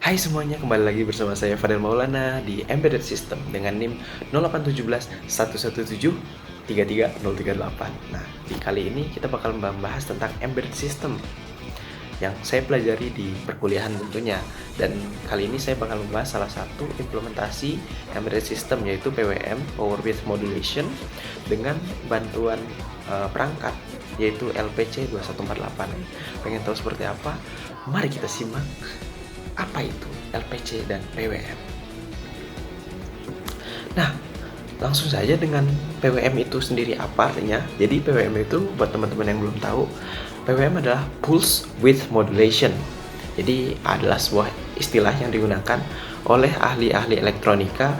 Hai semuanya, kembali lagi bersama saya Fadel Maulana di Embedded System dengan NIM 0817 117 33038. Nah, di kali ini kita bakal membahas tentang Embedded System yang saya pelajari di perkuliahan tentunya. Dan kali ini saya bakal membahas salah satu implementasi Embedded System, yaitu PWM, Power With Modulation, dengan bantuan perangkat yaitu LPC 2148. Pengen tahu seperti apa? Mari kita simak apa itu LPC dan PWM. Nah, langsung saja dengan PWM itu sendiri apa artinya. Jadi PWM itu buat teman-teman yang belum tahu, PWM adalah Pulse Width Modulation. Jadi adalah sebuah istilah yang digunakan oleh ahli-ahli elektronika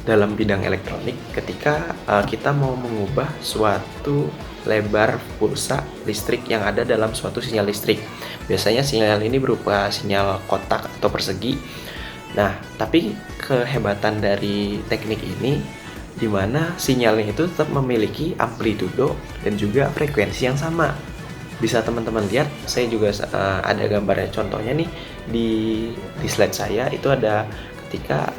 dalam bidang elektronik ketika kita mau mengubah suatu lebar pulsa listrik yang ada dalam suatu sinyal listrik. Biasanya sinyal ini berupa sinyal kotak atau persegi. Nah, tapi kehebatan dari teknik ini di mana sinyalnya itu tetap memiliki amplitudo dan juga frekuensi yang sama. Bisa teman-teman lihat, saya juga ada gambarnya, contohnya nih di slide saya itu ada ketika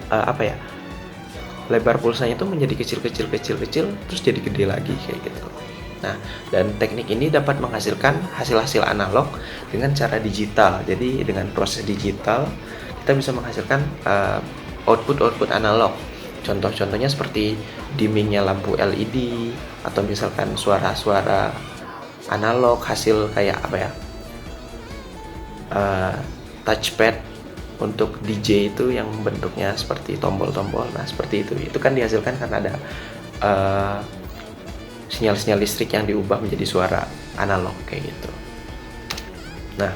lebar pulsanya itu menjadi kecil terus jadi gede lagi kayak gitu. Nah, dan teknik ini dapat menghasilkan hasil-hasil analog dengan cara digital. Jadi dengan proses digital kita bisa menghasilkan output analog. Contoh-contohnya seperti dimmingnya lampu LED atau misalkan suara-suara analog hasil kayak touchpad untuk DJ itu yang bentuknya seperti tombol-tombol. Nah, seperti itu kan dihasilkan karena ada sinyal-sinyal listrik yang diubah menjadi suara analog kayak gitu. Nah,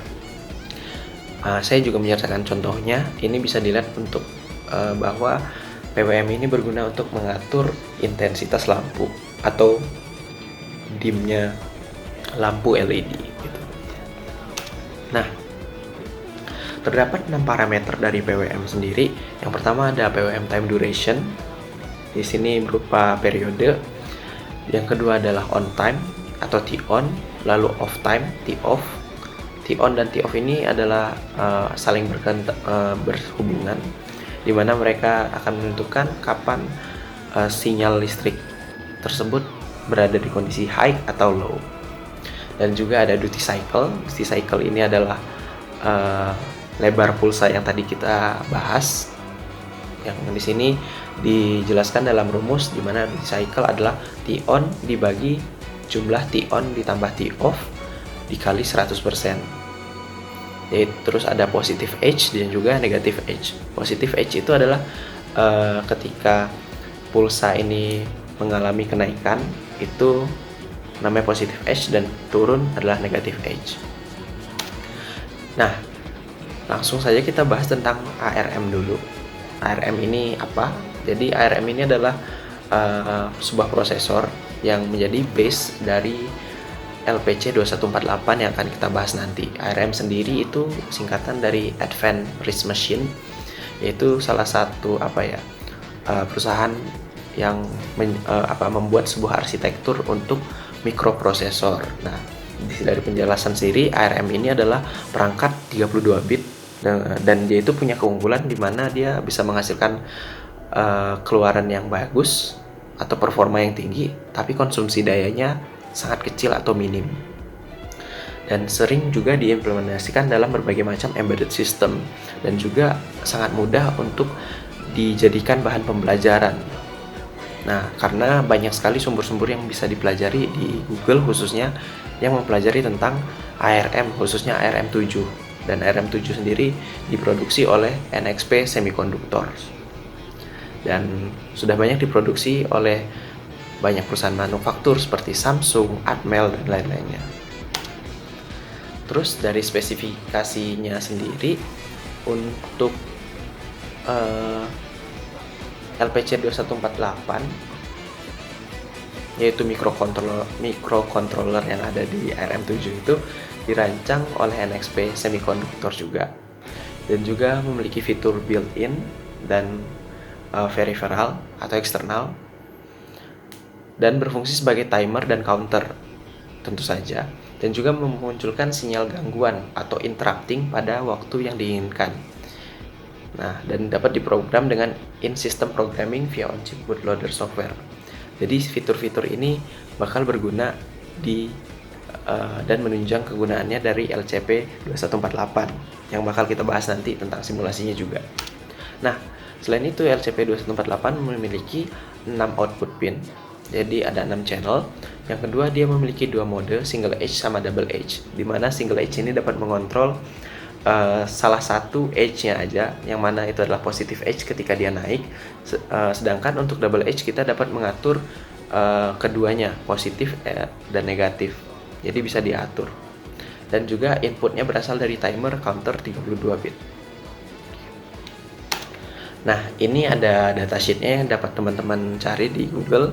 saya juga menyertakan contohnya. Ini bisa dilihat untuk bahwa PWM ini berguna untuk mengatur intensitas lampu atau dimnya lampu LED gitu. Nah, terdapat 6 parameter dari PWM sendiri. Yang pertama ada PWM time duration. Di sini berupa periode. Yang kedua adalah on time atau T-on, lalu off time, T-off. T-on dan T-off ini adalah saling berhubungan, di mana mereka akan menentukan kapan sinyal listrik tersebut berada di kondisi high atau low. Dan juga ada duty cycle. Duty cycle ini adalah lebar pulsa yang tadi kita bahas. Yang di sini dijelaskan dalam rumus di mana duty cycle adalah T-on dibagi jumlah T-on ditambah T-off dikali 100%. Jadi terus ada positive edge dan juga negative edge. Positive edge itu adalah ketika pulsa ini mengalami kenaikan, itu namanya positive edge, dan turun adalah negative edge. Nah, langsung saja kita bahas tentang ARM dulu. ARM ini apa? Jadi ARM ini adalah sebuah prosesor yang menjadi base dari LPC 2148 yang akan kita bahas nanti. ARM sendiri itu singkatan dari Advanced Reach Machine, yaitu salah satu perusahaan yang membuat sebuah arsitektur untuk mikroprosesor. Nah, dari penjelasan sendiri, ARM ini adalah perangkat 32 bit dan dia itu punya keunggulan di mana dia bisa menghasilkan keluaran yang bagus atau performa yang tinggi, tapi konsumsi dayanya sangat kecil atau minim. Dan sering juga diimplementasikan dalam berbagai macam embedded system dan juga sangat mudah untuk dijadikan bahan pembelajaran. Nah, karena banyak sekali sumber-sumber yang bisa dipelajari di Google khususnya yang mempelajari tentang ARM, khususnya ARM7. Dan ARM7 sendiri diproduksi oleh NXP Semiconductor. Dan sudah banyak diproduksi oleh banyak perusahaan manufaktur seperti Samsung, Atmel, dan lain-lainnya. Terus dari spesifikasinya sendiri, untuk LPC 2148 yaitu mikrocontroller yang ada di ARM7 itu dirancang oleh NXP Semiconductor juga, dan juga memiliki fitur built-in dan peripheral atau eksternal, dan berfungsi sebagai timer dan counter tentu saja, dan juga memunculkan sinyal gangguan atau interrupting pada waktu yang diinginkan. Nah, dan dapat diprogram dengan in-system programming via on-chip bootloader software. Jadi fitur-fitur ini bakal berguna dan menunjang kegunaannya dari LCP2148 yang bakal kita bahas nanti tentang simulasinya juga. Nah, selain itu LCP2148 memiliki 6 output pin. Jadi ada 6 channel. Yang kedua, dia memiliki 2 mode, single edge sama double edge, di mana single edge ini dapat mengontrol salah satu edge-nya aja, yang mana itu adalah positive edge ketika dia naik, sedangkan untuk double edge kita dapat mengatur keduanya, positif dan negatif. Jadi bisa diatur. Dan juga inputnya berasal dari timer counter 32 bit. Nah, ini ada datasheetnya yang dapat teman-teman cari di Google.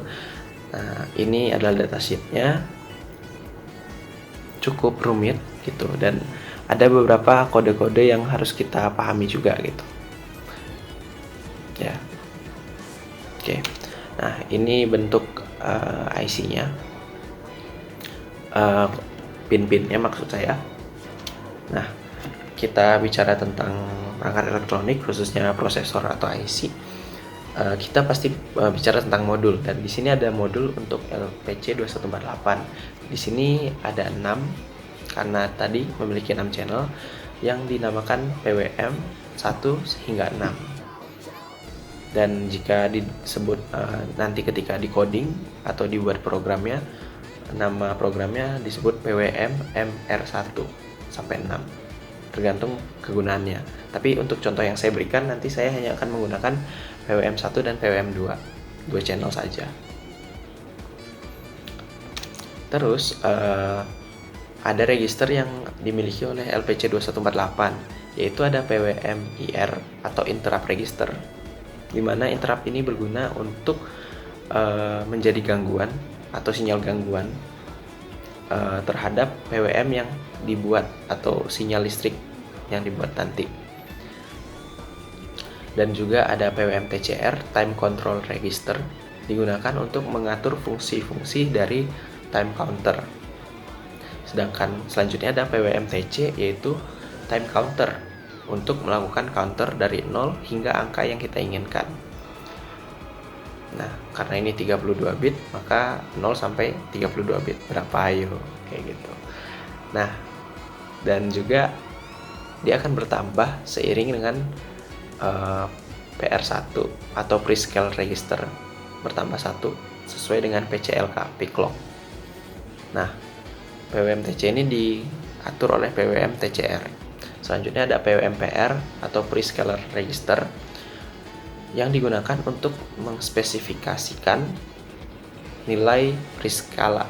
Nah, ini adalah datasheetnya, cukup rumit gitu, dan ada beberapa kode-kode yang harus kita pahami juga gitu. Ya, oke. Nah, ini bentuk IC-nya, pin-pinnya maksud saya. Nah, kita bicara tentang perangkat elektronik, khususnya prosesor atau IC. Kita pasti bicara tentang modul, dan di sini ada modul untuk LPC2148. Di sini ada 6 karena tadi memiliki 6 channel yang dinamakan PWM 1 hingga 6. Dan jika disebut nanti ketika di-coding atau dibuat programnya, nama programnya disebut PWM MR1 sampai 6, tergantung kegunaannya. Tapi untuk contoh yang saya berikan, nanti saya hanya akan menggunakan PWM1 dan PWM2, 2 channel saja. Terus ada register yang dimiliki oleh LPC2148, yaitu ada PWM-IR atau interrupt register, di mana interrupt ini berguna untuk menjadi gangguan atau sinyal gangguan terhadap PWM yang dibuat atau sinyal listrik yang dibuat nanti. Dan juga ada PWM TCR, time control register, digunakan untuk mengatur fungsi-fungsi dari time counter. Sedangkan selanjutnya ada PWM TC, yaitu time counter, untuk melakukan counter dari 0 hingga angka yang kita inginkan. Nah, karena ini 32 bit, maka 0 sampai 32 bit berapa, ayo, kayak gitu. Nah, dan juga dia akan bertambah seiring dengan PR1 atau prescale register bertambah 1 sesuai dengan PCLK, peak clock. Nah, PWM TC ini diatur oleh PWM TCR. Selanjutnya ada PWM PR atau prescaler register, yang digunakan untuk mengspesifikasikan nilai preskala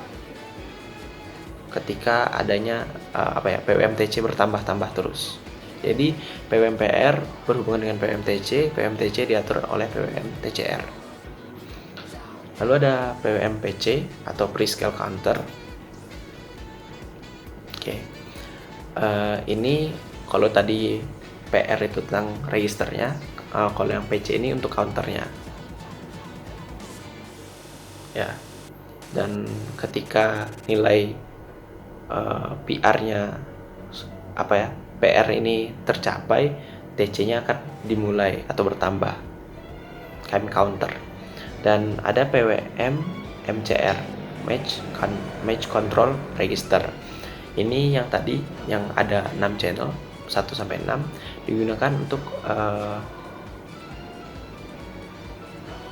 ketika adanya PWM TC bertambah-tambah terus. Jadi PWM PR berhubungan dengan PWM TC, PWM TC diatur oleh PWM TCR. Lalu ada PWM PC atau prescale counter. Oke. Ini kalau tadi PR itu tentang registernya, kalau yang PC ini untuk counternya. Ya. Dan ketika nilai PR-nya PR ini tercapai, TC-nya akan dimulai atau bertambah, time counter. Dan ada PWM MCR, match control register. Ini yang tadi yang ada 6 channel 1 sampai 6 digunakan untuk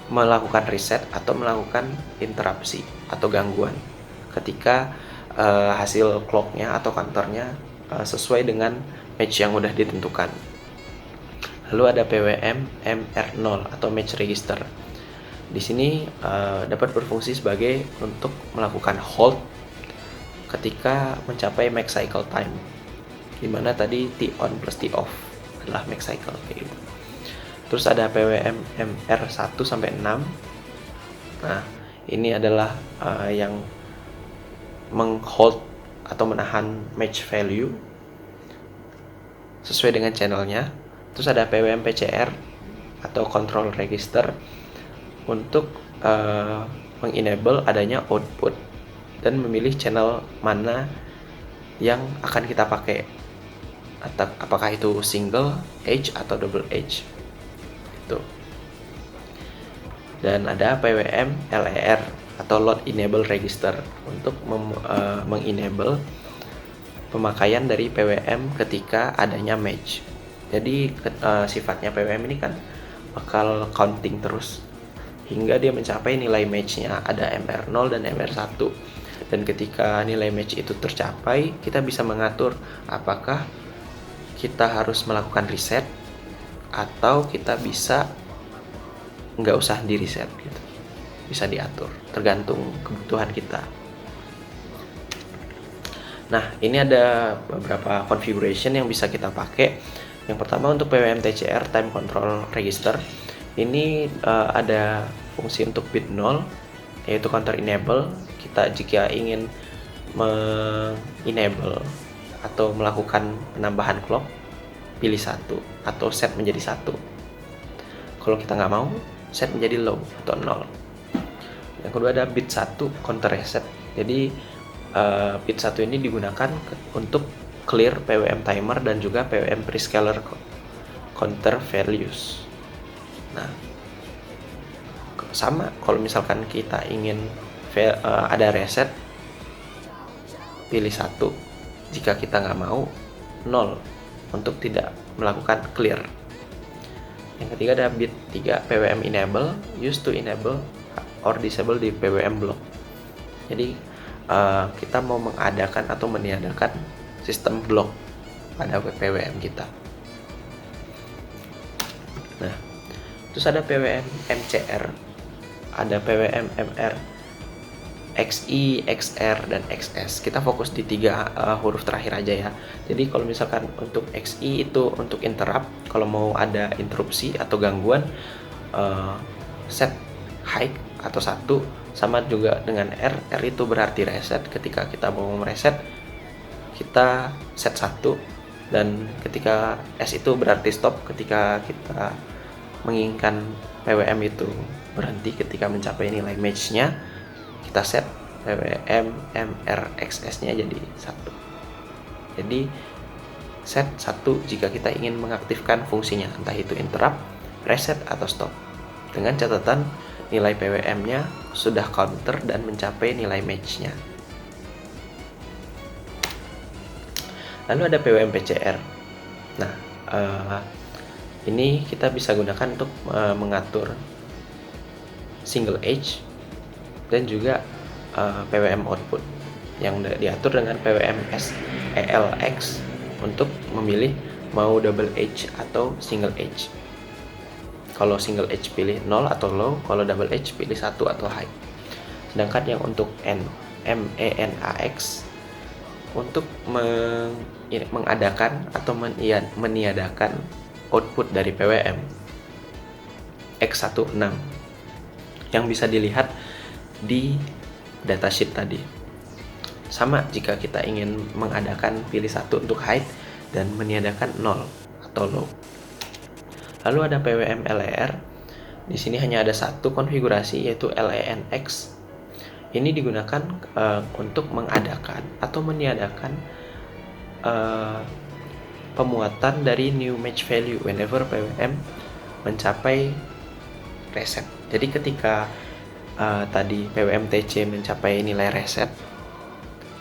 melakukan reset atau melakukan interupsi atau gangguan ketika hasil clocknya atau counternya sesuai dengan match yang udah ditentukan. Lalu ada PWM MR0 atau match register. Di sini dapat berfungsi sebagai untuk melakukan hold ketika mencapai max cycle time, dimana tadi T on plus T off adalah max cycle kayak gitu. Terus ada PWM MR1 sampai 6. Nah, ini adalah yang menghold atau menahan match value sesuai dengan channelnya. Terus ada PWM PCR atau control register untuk mengenable adanya output dan memilih channel mana yang akan kita pakai. atau apakah itu single edge atau double edge itu. Dan ada PWM LER atau load enable register untuk mengenable pemakaian dari PWM ketika adanya match. Jadi sifatnya PWM ini kan bakal counting terus hingga dia mencapai nilai matchnya, ada MR0 dan MR1. Dan ketika nilai match itu tercapai, kita bisa mengatur apakah kita harus melakukan reset atau kita bisa nggak usah di reset gitu. Bisa diatur, tergantung kebutuhan kita. Nah, ini ada beberapa configuration yang bisa kita pakai. Yang pertama untuk PWM TCR Time Control Register. Ini ada fungsi untuk bit 0, yaitu counter enable. Kita jika ingin enable atau melakukan penambahan clock, pilih 1 atau set menjadi 1. Kalau kita nggak mau, set menjadi low atau 0. Yang kedua ada bit 1 counter reset. Jadi bit 1 ini digunakan untuk clear PWM timer dan juga PWM prescaler counter values. Nah, sama kalau misalkan kita ingin ada reset, pilih 1. Jika kita nggak mau, 0 untuk tidak melakukan clear. Yang ketiga ada bit 3 PWM enable, used to enable or disable di PWM block. Jadi kita mau mengadakan atau meniadakan sistem block pada PWM kita. Nah, terus ada PWM MCR, ada PWM MR, XI, XR, dan XS. Kita fokus di 3 huruf terakhir aja ya. Jadi kalau misalkan untuk XI itu untuk interrupt, kalau mau ada interupsi atau gangguan, set high atau 1, sama juga dengan R. R itu berarti reset. Ketika kita mau mereset, kita set 1, dan ketika S itu berarti stop. Ketika kita menginginkan PWM itu berhenti ketika mencapai nilai match-nya, kita set PWM MRXS nya jadi 1. Jadi set 1 jika kita ingin mengaktifkan fungsinya, entah itu interrupt, reset, atau stop, dengan catatan nilai PWM nya sudah counter dan mencapai nilai match nya. Lalu ada PWM PCR. Nah, ini kita bisa gunakan untuk mengatur single edge dan juga PWM output yang diatur dengan PWM ELX untuk memilih mau double edge atau single edge. Kalau single edge pilih 0 atau low, kalau double edge pilih 1 atau high. Sedangkan yang untuk MENAX untuk mengadakan atau meniadakan output dari PWM X16 yang bisa dilihat di datasheet tadi. Sama jika kita ingin mengadakan pilih 1 untuk high dan meniadakan 0 atau low. Lalu ada PWM LER. Di sini hanya ada satu konfigurasi, yaitu LENX. Ini digunakan untuk mengadakan atau meniadakan pemuatan dari new match value whenever PWM mencapai reset. Jadi ketika tadi PWM TC mencapai nilai reset,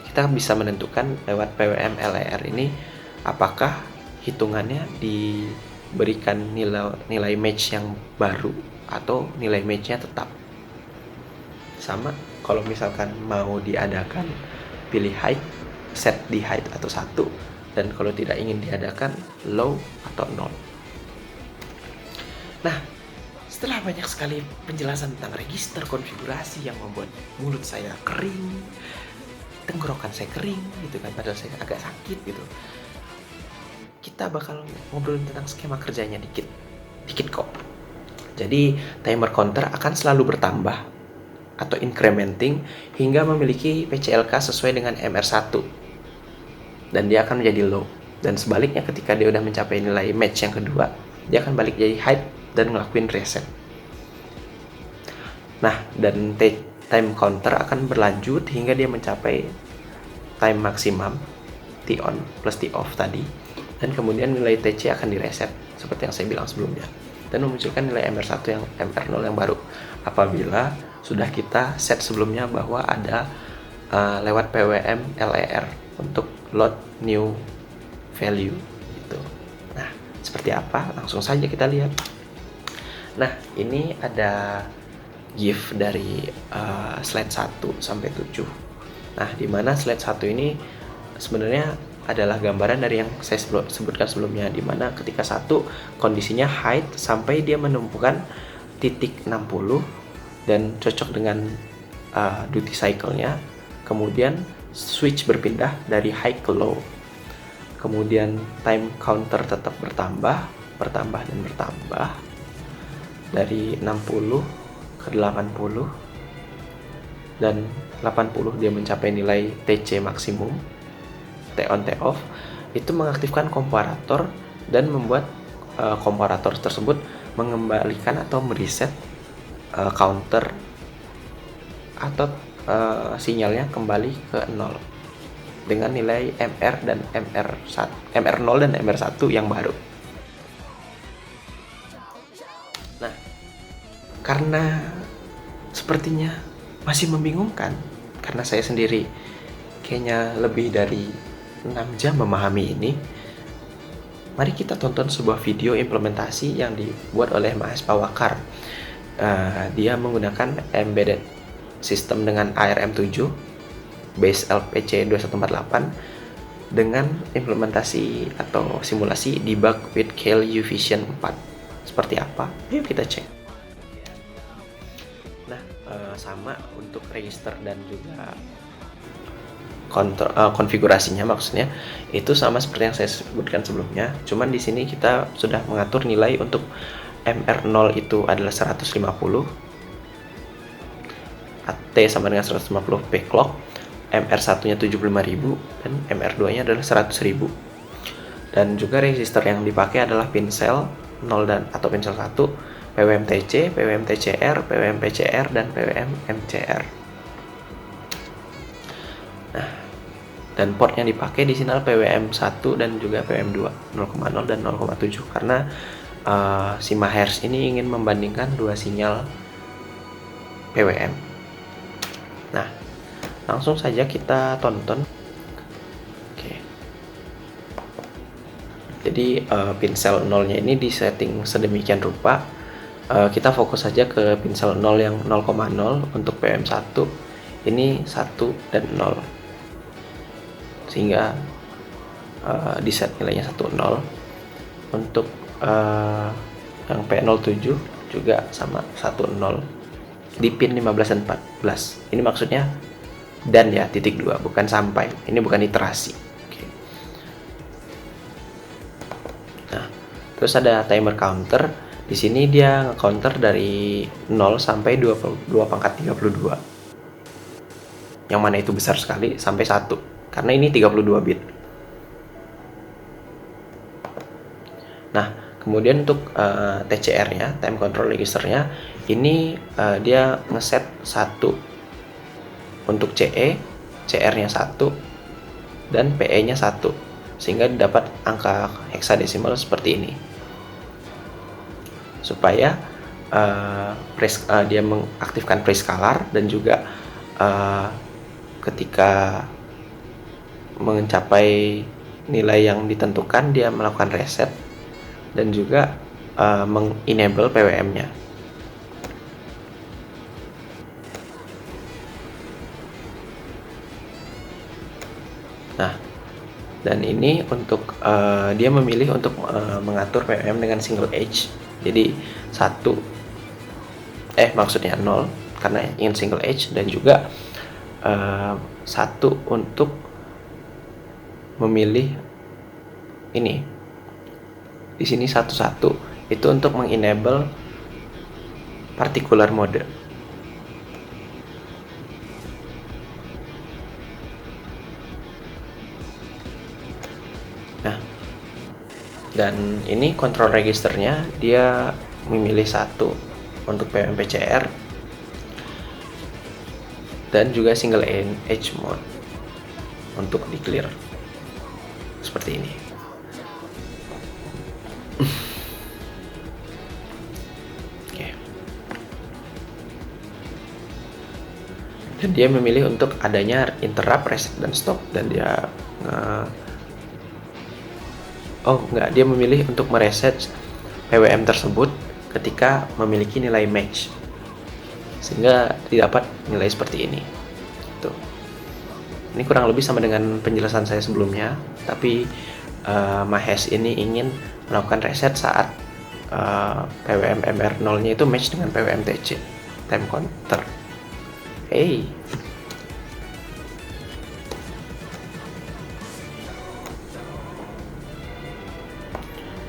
kita bisa menentukan lewat PWM LER ini apakah hitungannya diberikan nilai match yang baru atau nilai matchnya tetap. Sama kalau misalkan mau diadakan, pilih high, set di high atau 1, dan kalau tidak ingin diadakan, low atau 0. Nah, setelah banyak sekali penjelasan tentang register konfigurasi yang membuat mulut saya kering, tenggorokan saya kering gitu kan, padahal saya agak sakit gitu, kita bakal ngobrolin tentang skema kerjanya dikit kok. Jadi timer counter akan selalu bertambah atau incrementing hingga memiliki PCLK sesuai dengan MR1, dan dia akan menjadi low. Dan sebaliknya ketika dia udah mencapai nilai match yang kedua, dia akan balik jadi high dan ngelakuin reset. Nah, dan time counter akan berlanjut hingga dia mencapai time maksimum T on plus T off tadi, dan kemudian nilai TC akan direset seperti yang saya bilang sebelumnya, dan memunculkan nilai MR1 yang MR0 yang baru apabila sudah kita set sebelumnya bahwa ada lewat PWM LER untuk load new value gitu. Nah, seperti apa? Langsung saja kita lihat. Nah, ini ada GIF dari slide 1 sampai 7. Nah, di mana slide 1 ini sebenarnya adalah gambaran dari yang saya sebutkan sebelumnya, di mana ketika satu kondisinya height sampai dia menemukan titik 60 dan cocok dengan duty cycle-nya, kemudian switch berpindah dari high ke low, kemudian time counter tetap bertambah dan bertambah dari 60 ke 80, dan 80 dia mencapai nilai TC maksimum, T on T off, itu mengaktifkan komparator dan membuat komparator tersebut mengembalikan atau mereset counter atau sinyalnya kembali ke 0 dengan nilai MR dan MR0 dan MR1 yang baru. Nah, karena sepertinya masih membingungkan, karena saya sendiri kayaknya lebih dari 6 jam memahami ini, mari kita tonton sebuah video implementasi yang dibuat oleh Mahes Pawakar. Dia menggunakan embedded system dengan ARM7 base LPC 2148 dengan implementasi atau simulasi debug with KLU Vision 4. Seperti apa? Yuk kita cek. Nah, sama untuk register dan juga konfigurasinya, maksudnya itu sama seperti yang saya sebutkan sebelumnya. Cuman di sini kita sudah mengatur nilai untuk MR0 itu adalah 150, T sama dengan 150 P clock, MR1-nya 75.000 dan MR2-nya adalah 100.000. Dan juga resistor yang dipakai adalah pin cell 0 dan atau pin cell 1, PWM-TC, PWM-TCR, PWM-PCR dan PWM-MCR. Nah, dan port yang dipakai di sini adalah PWM1 dan juga PWM2 0,0 dan 0,7 karena si Mahes ini ingin membandingkan dua sinyal PWM. Nah, langsung saja kita tonton. Oke. Jadi pin cell 0-nya ini disetting sedemikian rupa. Kita fokus saja ke pin cell 0 yang 0,0 untuk PWM1. Ini 1 dan 0. Sehingga di set nilainya 1, 0. Untuk yang P07 juga sama 1, 0 di pin 15 dan 14. Ini maksudnya dan ya, titik 2, bukan sampai. Ini bukan iterasi. Oke. Nah, terus ada timer counter. Di sini dia nge-counter dari 0 sampai 22 pangkat 32. Yang mana itu besar sekali sampai 1. Karena ini 32 bit. Nah, kemudian untuk TCR-nya, time control register-nya, ini dia ngeset 1 untuk CE, CR-nya 1 dan PE-nya 1, sehingga dapat angka heksadesimal seperti ini. Supaya dia mengaktifkan prescaler dan juga ketika mencapai nilai yang ditentukan dia melakukan reset dan juga mengenable PWM-nya. Nah, dan ini untuk dia memilih untuk mengatur PWM dengan single edge. Jadi maksudnya 0 karena ingin single edge, dan juga 1 untuk memilih ini. Di sini 1 itu untuk mengenable particular mode. Nah, dan ini control registernya dia memilih 1 untuk PWM-PCR dan juga single edge mode untuk di clear seperti ini. dan dia memilih untuk adanya interrupt, reset, dan stop, dan dia dia memilih untuk mereset PWM tersebut ketika memiliki nilai match, sehingga didapat nilai seperti ini. Tuh. Ini kurang lebih sama dengan penjelasan saya sebelumnya, tapi Mahesh ini ingin melakukan reset saat PWM MR0-nya itu match dengan PWM TC, time counter. Hey.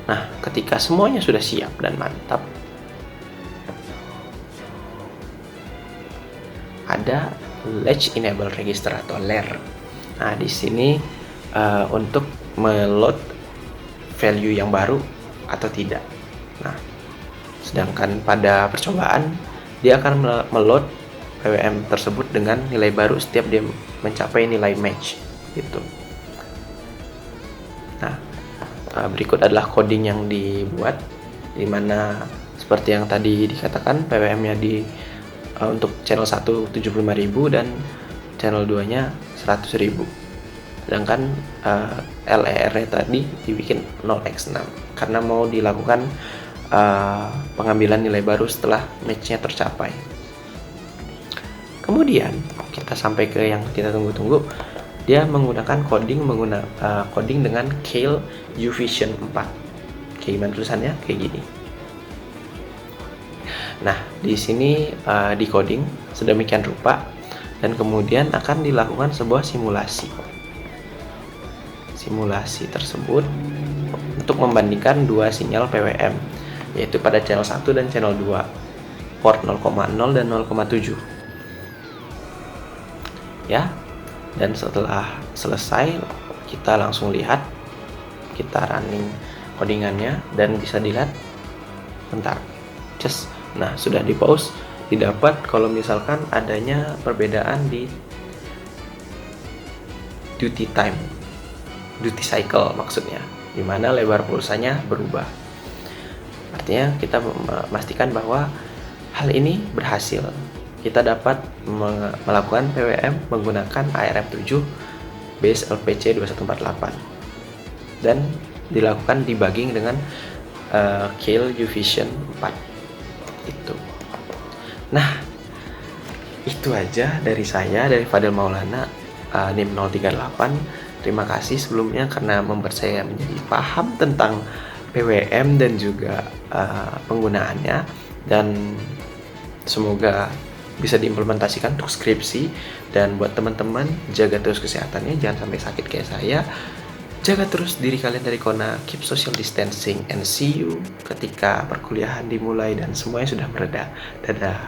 Nah, ketika semuanya sudah siap dan mantap, ada Latch Enable Register atau LER. Nah, di sini untuk meload value yang baru atau tidak. Nah, sedangkan pada percobaan dia akan meload PWM tersebut dengan nilai baru setiap dia mencapai nilai match gitu. Nah, berikut adalah coding yang dibuat, dimana seperti yang tadi dikatakan PWM-nya untuk channel 1 75.000 dan channel 2 nya 100.000, sedangkan LER-nya tadi dibikin 0x6 karena mau dilakukan pengambilan nilai baru setelah match-nya tercapai. Kemudian kita sampai ke yang kita tunggu-tunggu. Dia menggunakan coding dengan Keil UVision 4. Kayak gimana tulisannya? Kayak gini. Nah, di sini di coding sedemikian rupa, dan kemudian akan dilakukan sebuah simulasi. Simulasi tersebut untuk membandingkan dua sinyal PWM, yaitu pada channel 1 dan channel 2, port 0,0 dan 0,7. Ya, dan setelah selesai kita langsung lihat, kita running codingannya, dan bisa dilihat bentar. Nah, sudah di pause, didapat kalau misalkan adanya perbedaan di duty cycle maksudnya, dimana lebar pulsanya berubah. Artinya kita memastikan bahwa hal ini berhasil. Kita dapat melakukan PWM menggunakan ARM7 base LPC 2148 dan dilakukan debugging dengan Keil UVision 4 itu. Nah, itu aja dari saya, dari Fadel Maulana, NIM 038. Terima kasih sebelumnya karena membuat saya menjadi paham tentang PWM dan juga penggunaannya, dan semoga bisa diimplementasikan untuk skripsi. Dan buat teman-teman, jaga terus kesehatannya, jangan sampai sakit kayak saya. Jaga terus diri kalian dari corona, keep social distancing, and see you ketika perkuliahan dimulai dan semuanya sudah mereda. Dadah.